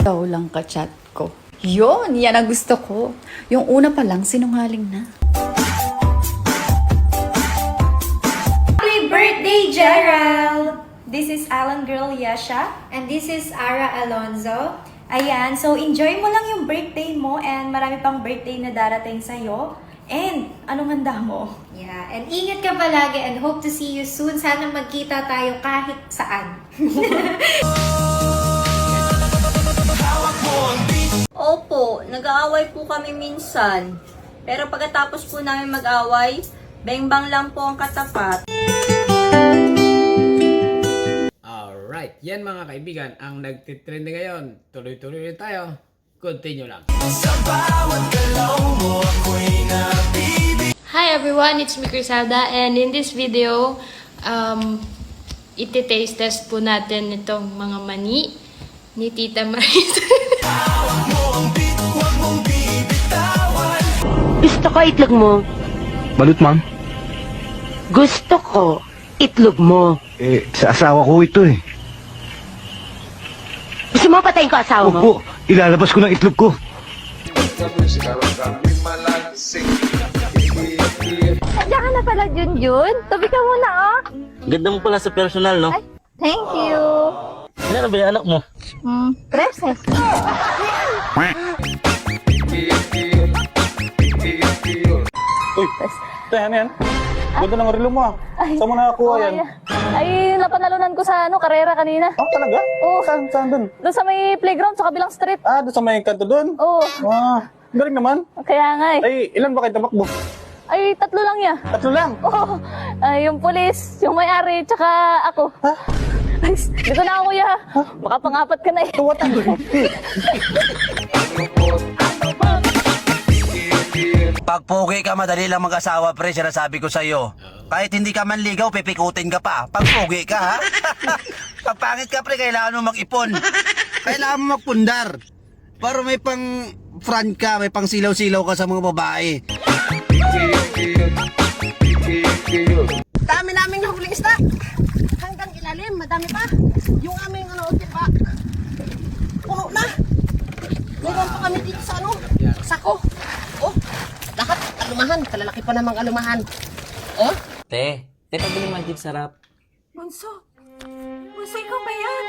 Ikaw lang ka-chat ko. Yun, yan ang gusto ko. Yung una pa lang, sinungaling na. Happy birthday, Gerald! This is Alan Girl Yasha. And this is Ara Alonzo. Ayan, so enjoy mo lang yung birthday mo and marami pang birthday na darating sa'yo. And anong handa mo? Yeah, and ingat ka palagi and hope to see you soon. Sana magkita tayo kahit saan. Opo, nag-aaway po kami minsan. Pero pagkatapos po namin mag-away, beng-bang lang po ang katapat. Alright, yan mga kaibigan, ang nagtitrend ngayon. Tuloy-tuloy rin tayo. Continue lang. Hi everyone, it's me Criselda, and in this video, iti-taste test po natin itong mga mani ni Tita Maris. Gusto ko itlog mo. Balut, ma'am. Gusto ko itlog mo. Sa asawa ko ito eh. Gusto mo patayin ko asawa mo? Opo, ilalabas ko ng itlog ko. Diyan ka na pala, Junjun. Tabi ka muna, oh. Ganda mo pala sa personal, no? Thank you. Ano ba yung anak mo? Preses. Uy, ito yan yan. Ganda ng relo mo ah. Saan mo nakakuha yan? Ay, napanalunan ko sa karera kanina. Oh, talaga? Oo. Saan dun? Doon sa may playground, sa kabilang street. Ah, doon sa may kanto dun? Oo. Ah, galing naman. Kaya nga eh. Ay, ilan ba kayo tamakbo? Ay, 3 lang ya. 3 lang? Oo. Ay, yung pulis, yung may-ari, tsaka ako. Ha? Ay, dito na ako kuya. Baka pang-apat ka na eh. Tuwatan. Pag pogi ka, madali lang mag-asawa, pre, sinasabi ko sa'yo. Kahit hindi ka manligaw, pipikutin ka pa. Pag pogi ka, ha? Pag pangit ka, pre, kailangan mo mag-ipon. Kailangan mo magpundar. Para may pang front ka, may pang silaw-silaw ka sa mga babae. Dami naming nahuling isda. Hanggang ilalim, madami pa. Yung aming pa. Puno na. Meron pa kami dito sa sako. Oh, lahat alumahan. Kalalaki pa namang alumahan. Oh? Te, pabili man jeep sarap. Bunso, ikaw ba yan?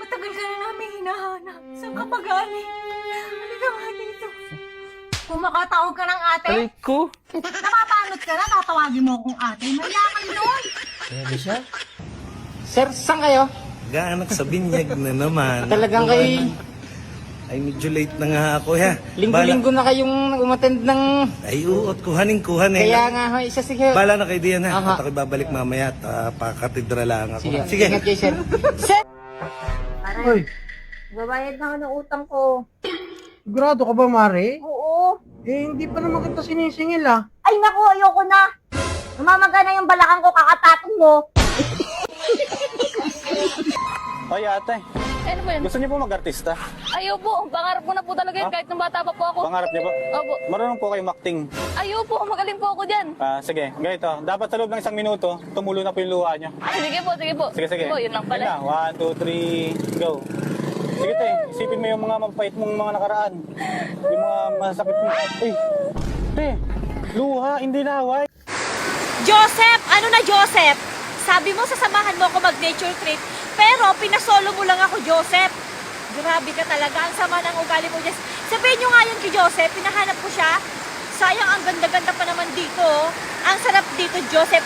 Matagal ka na namin hinahanap. Saan ka ba galing? Halika nga dito. Kung makatawag ka ng ate, Ay ko. napapanot ka na, tatawagin mo akong ate. Mayakan doon. Pwede siya? Sir, saan kayo? Gaanak sa binyag na naman. Talagang kayo... Ay, medyo late na nga ako, ha? Linggo-linggo na kayong umattend ng... Ay, uot, kuhanin eh. Kaya nga, hoy, isa sige. Bala na kayo diyan, ha? Aha. At ako'y babalik mamaya at pakatidra lang ako. Sige. Ingat kayo, sir. Sir! Hoy, Babayad na ako ng utang ko. sigurado ka ba, Mare? Oo. Hindi pa naman kita sinisingil, ah. Ay naku, ayoko na. Namamaga na yung balakang ko, kakatapon mo. Ay, ate. Ano ba yan? Gusto niyo po mag-artista? Ayaw po. Pangarap ko na po talaga yun kahit nung bata pa po ako. Pangarap niyo po? Opo. Marunong po kayo acting. Ayaw po. Magaling po ako dyan. Sige, ganito. Dapat sa loob ng 1 minuto, tumulo na po yung luha niyo. Sige po, sige po. Sige. Po, yun lang pala. Yan na. 1, 2, 3, go. Sige, te. Isipin mo yung mga mapait mong mga nakaraan. Yung mga masakit mo. Uy, te. Luha, hindi laway. Joseph! Ano na, Joseph? Sabi mo, sasamahan mo ako mag-nature trip, pero pinasolo mo lang ako, Joseph. Grabe ka talaga. Ang sama ng ugali mo, Jess. Sabihin nyo nga yun kay Joseph, pinahanap ko siya. Sayang, ang ganda-ganda pa naman dito. Ang sarap dito, Joseph,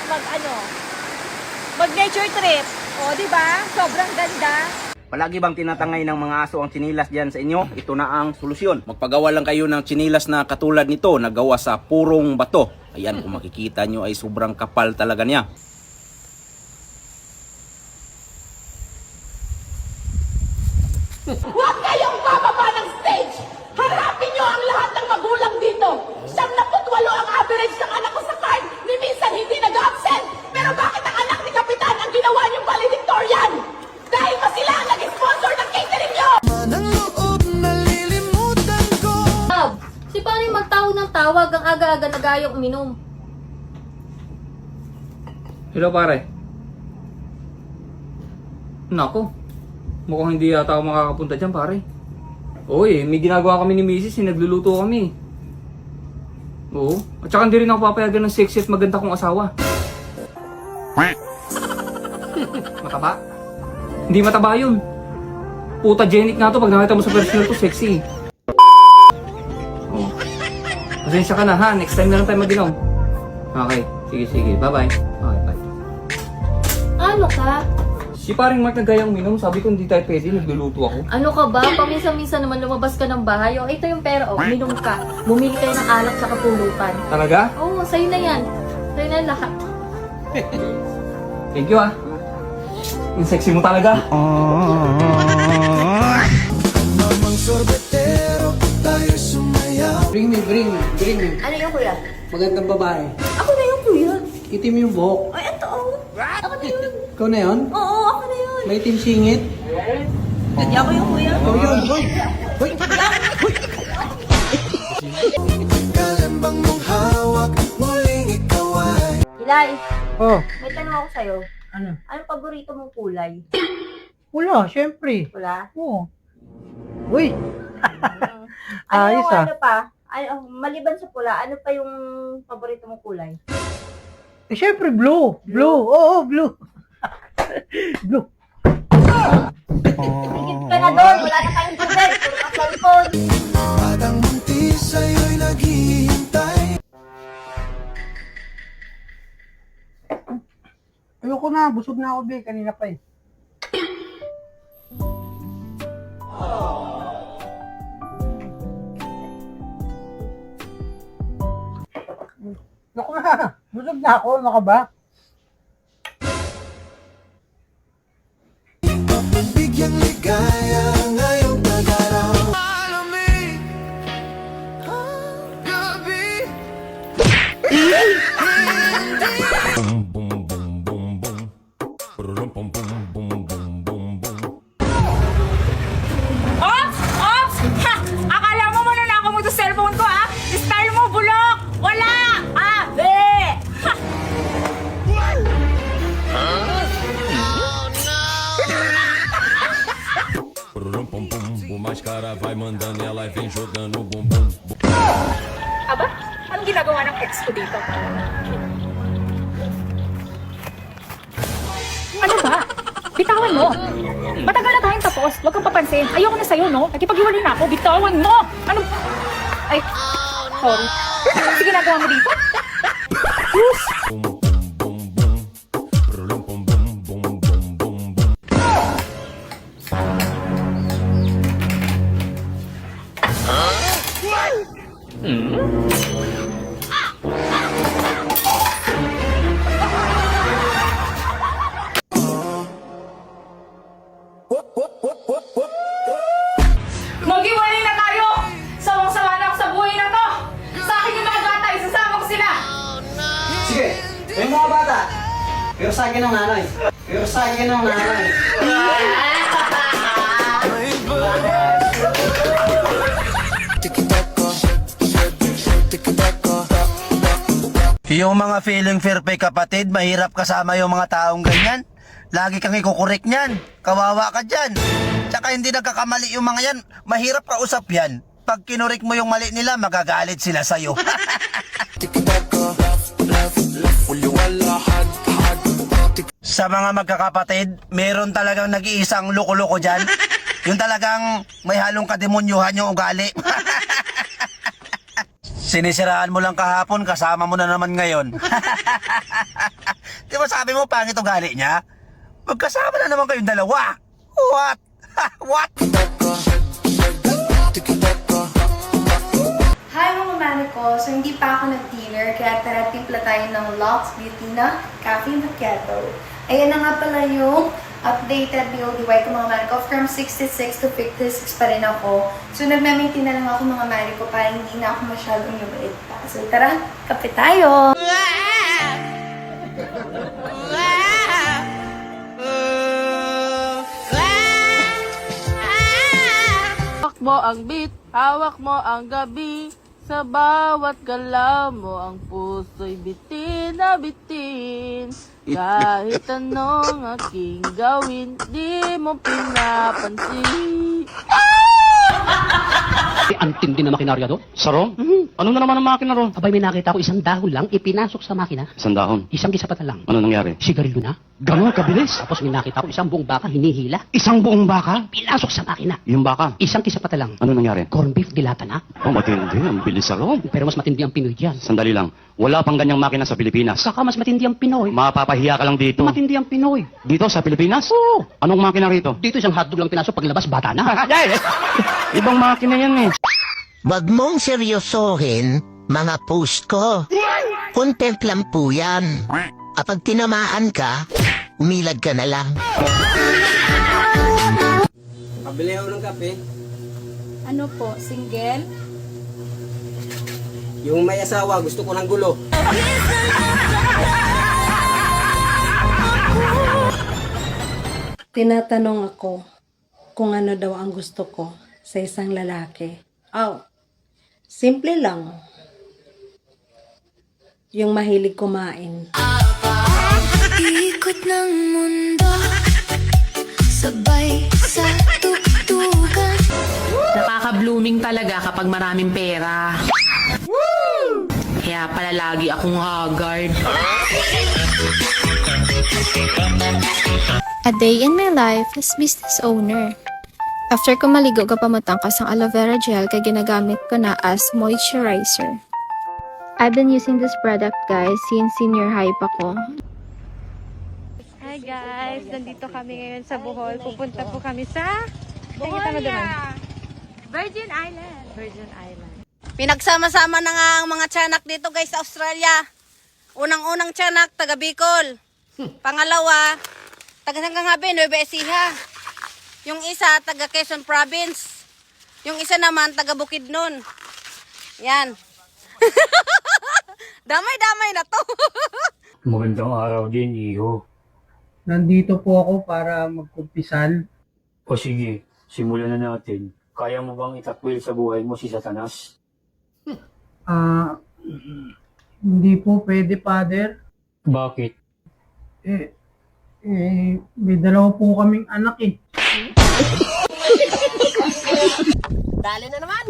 mag-nature trip. O, di ba? Sobrang ganda. Palagi bang tinatangay ng mga aso ang tsinilas dyan sa inyo? Ito na ang solusyon. Magpagawa lang kayo ng tsinilas na katulad nito na gawa sa purong bato. Ayan, kung makikita nyo ay sobrang kapal talaga niya. Huwag kayong bababa ng stage! Harapin niyo ang lahat ng magulang dito! 78 ang average ng anak ko sa card! Ni minsan hindi nag-absent! Pero bakit ang anak ni Kapitan ang ginawa niyong valedictorian? Dahil ba sila ang nag-sponsor ng catering niyo? Si paano yung magtawag ng tawag ang aga-aga nagayong uminom? Hello, pare. Nako, mukhang hindi yata ako makakapunta dyan, pare. Oo may ginagawa kami ni Mrs. Nagluluto kami. Oo, at saka hindi rin ako papayagan ng sexy at maganda kong asawa. Mataba? Hindi mataba yun. Putagenic nga to, pag nakita mo sa personal to, sexy. Oo. Pasensya ka na ha, next time na lang tayo mag-inom. Okay, sige, bye-bye. Okay, bye. Ano ka? Si paring Mark nagayang minom, sabi ko hindi tayo pwede, nagluluto ako. Ano ka ba? Paminsan-minsan naman lumabas ka ng bahay. O, ito yung pera. O, minom ka. Bumili kayo ng alak sa kapulutan. Talaga? Oo, sa'yo na yan. Sa'yo na lahat. Thank you ah. Yung sexy mo talaga. Bring me. Ano yung kuya? Magandang babae. Ako na yung kuya. Itim yung buhok. Ay, ito oh. Ako na yun. Ikaw na yun? Oo, ako na yun. May itim singit? Hindi ako yung kuya. Ikaw yun. Hoy! Hilay, Oh, may tanong ako sa'yo. ano? Anong paborito mong kulay? Wala, syempre. Wala? Oo. Uy! Ano Ayos yung ah. ano pa? Maliban sa pula, ano pa yung paborito mong kulay? Eh, syempre, blue. Blue. Oo, blue. Blue. Higit ka na doon, wala na tayong tubig. Puro ka cellphone. Ayoko na, busog na ako, be. Kanina pa eh. Naku na, busog na ako. Ano ka ba? Ops! Ops! Ha! Akala mo mananakaw mo sa cellphone ko, ha? Style mo, bulok! Wala! Be! Ha! O mais cara vai mandando e ela vem jogando o bumbum. Aba, anong ginagawa ng ex ko dito? Ano ba? Bitawan mo! Matagal na tayong tapos. Huwag kang papansin. Ayoko na sa'yo, no? Nagkipag-iwalay na ako. Bitawan mo! Ano? Ay, sorry. Ano ginagawa mo dito? Bum bum bum bum. Brum bum bum bum bum bum bum. Mag-iwalay na tayo! Sawang-sawa na ako sa buhay na to! Sa akin yung mga bata, isasama ko sila! Sige, yung mga bata. Pero sa akin ng nanay. Yung mga feeling fair pay kapatid, mahirap kasama yung mga taong ganyan. Lagi kang ikukorek niyan. Kawawa ka dyan. Tsaka hindi nagkakamali yung mga yan. Mahirap kausap yan. Pag kinurek mo yung mali nila, magagalit sila sa'yo. Sa mga magkakapatid, meron talagang nag-iisang loko-loko dyan. Yung talagang may halong kademonyuhan yung ugali. Sinisiraan mo lang kahapon, kasama mo na naman ngayon. Di ba sabi mo pangit ugali niya? Magkasama na naman kayong dalawa. What? What? Hi mga mami ko! So hindi pa ako nag-dinner kaya tara timpla tayo ng Lux Beauty na Cafe Macchiato. Ayan na nga pala yung updated BODY ko mga mami ko. From 66 to 56 pa rin ako. So nagme-maintain na lang ako mga mami ko para hindi na ako masyadong lumait pa. So tara, kape tayo! Hawak mo ang beat, hawak mo ang gabi. Sa bawat galaw mo ang puso'y bitin na bitin. Kahit anong aking gawin, di mo pinapansin. Ang tindi na makinarya doon. Sarong? Ano na naman ang makina ron? Abay, may nakita ko isang dahon lang, ipinasok sa makina. Isang dahon. Isang gisapatan lang. Ano nangyari? Sigarilyo na. Ganon kabilis. Tapos may nakita ko isang buong baka hinihila. Isang buong baka? Pinasok sa makina. Yung baka? Isang kisapatan lang. Ano nangyari? Corn beef dilata na. Oh, matindi. Ang bilis Sarong. Pero mas matindi ang Pinoy dyan. Sandali lang. Wala pang ganyang makina sa Pilipinas. Saka mas matindi ang Pinoy. Mapapahiya ka lang dito. Matindi ang Pinoy. Dito sa Pilipinas? Oo. Anong makina rito? Dito isang hotdog lang pinasok, paglabas bata na. Ibang makina yan eh. Wag mong seryosohin mga post ko. Content lang po yan. Kapag tinamaan ka, umilag ka na lang. Pabili ako ng kape. Ano po, single? Yung may asawa, gusto ko ng gulo. Tinatanong ako kung ano daw ang gusto ko sa isang lalaki. Simple lang. Yung mahilig kumain. Ikot ng mundo, sabay sa tuktukan. Nakaka-blooming talaga kapag maraming pera. Kaya pala lagi akong haggard. A day in my life as business owner. After ko maligo ka pamatangkas ang aloe vera gel kay ginagamit ko na as moisturizer. I've been using this product guys since senior high pa ko. Hi guys, nandito kami ngayon sa Bohol. Pupunta po kami sa Bohol. Virgin Island. Virgin Island. Pinagsama-sama na nga ang mga tiyanak dito guys sa Australia. Unang-unang tiyanak, taga Bicol. Pangalawa, taga Sanggangabi, Nueva Ecija. Yung isa, taga Quezon Province. Yung isa naman, taga Bukidnon. Yan. Damay-damay na to. Magandang araw din, Iho. Nandito po ako para magkumpisal. O sige, simulan na natin. Kaya mo bang itakwil sa buhay mo si Satanas? Hindi po pwede, Father. Bakit? May dalawa po kaming anak eh. Dali na naman.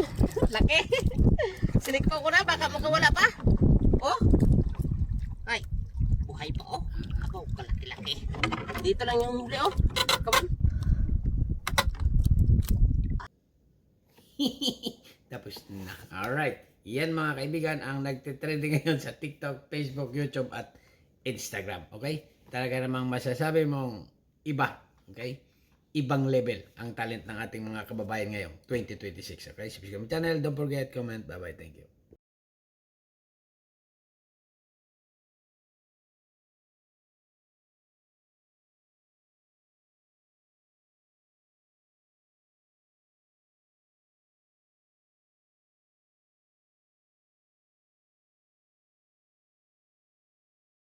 Laki. Sinikpo ko na, baka makawala pa. Oh. Ay, buhay pa oh. Ako, kalaki-laki. Dito lang yung huli oh. Come on. Tapos na. Alright. Yan mga kaibigan ang nagtitrending ngayon sa TikTok, Facebook, YouTube at Instagram. Okay? Talaga namang masasabi mong iba. Okay? Ibang level ang talent ng ating mga kababayan ngayong 2026. Okay? Subscribe my channel. Don't forget, comment. Bye-bye. Thank you.